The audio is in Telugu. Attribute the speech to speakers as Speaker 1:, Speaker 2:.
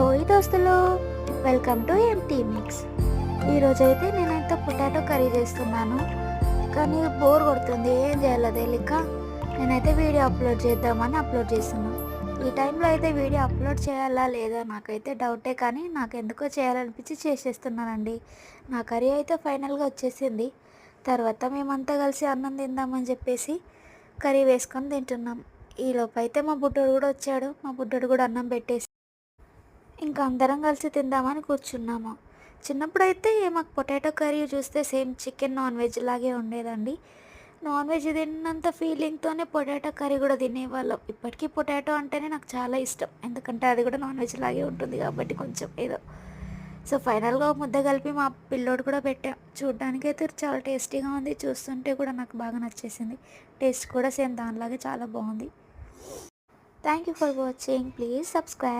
Speaker 1: ఓయ్ దోస్తులు, వెల్కమ్ టు ఎంటీ మిక్స్. ఈరోజైతే నేనైతే పొటాటో కర్రీ చేస్తున్నాను, కానీ బోర్ కొడుతుంది. ఏం చేయాలో తెలియక నేనైతే వీడియో అప్లోడ్ చేద్దామని అప్లోడ్ చేస్తున్నాను. ఈ టైంలో అయితే వీడియో అప్లోడ్ చేయాలా లేదా నాకైతే డౌటే, కానీ నాకు ఎందుకో చేయాలనిపించి చేసేస్తున్నానండి. నా కర్రీ అయితే ఫైనల్గా వచ్చేసింది. తర్వాత మేమంతా కలిసి అన్నం తిందామని చెప్పేసి కర్రీ వేసుకొని తింటున్నాం. ఈలోపు అయితే మా బుడ్డోడు కూడా వచ్చాడు. మా బుడ్డోడు కూడా అన్నం పెట్టేసి ఇంకా అందరం కలిసి తిందామని కూర్చున్నాము. చిన్నప్పుడైతే మాకు పొటాటో కర్రీ చూస్తే సేమ్ చికెన్ నాన్ వెజ్ లాగే ఉండేదండి. నాన్ వెజ్ తిన్నంత ఫీలింగ్తోనే పొటాటో కర్రీ కూడా తినేవాళ్ళం. ఇప్పటికీ పొటాటో అంటేనే నాకు చాలా ఇష్టం, ఎందుకంటే అది కూడా నాన్ వెజ్ లాగే ఉంటుంది కాబట్టి కొంచెం ఏదో. సో ఫైనల్గా ముద్ద కలిపి మా పిల్లోడు కూడా పెట్టాం. చూడడానికి అయితే చాలా టేస్టీగా ఉంది, చూస్తుంటే కూడా నాకు బాగా నచ్చేసింది. టేస్ట్ కూడా సేమ్ దానిలాగే చాలా బాగుంది. Thank you for watching. Please subscribe.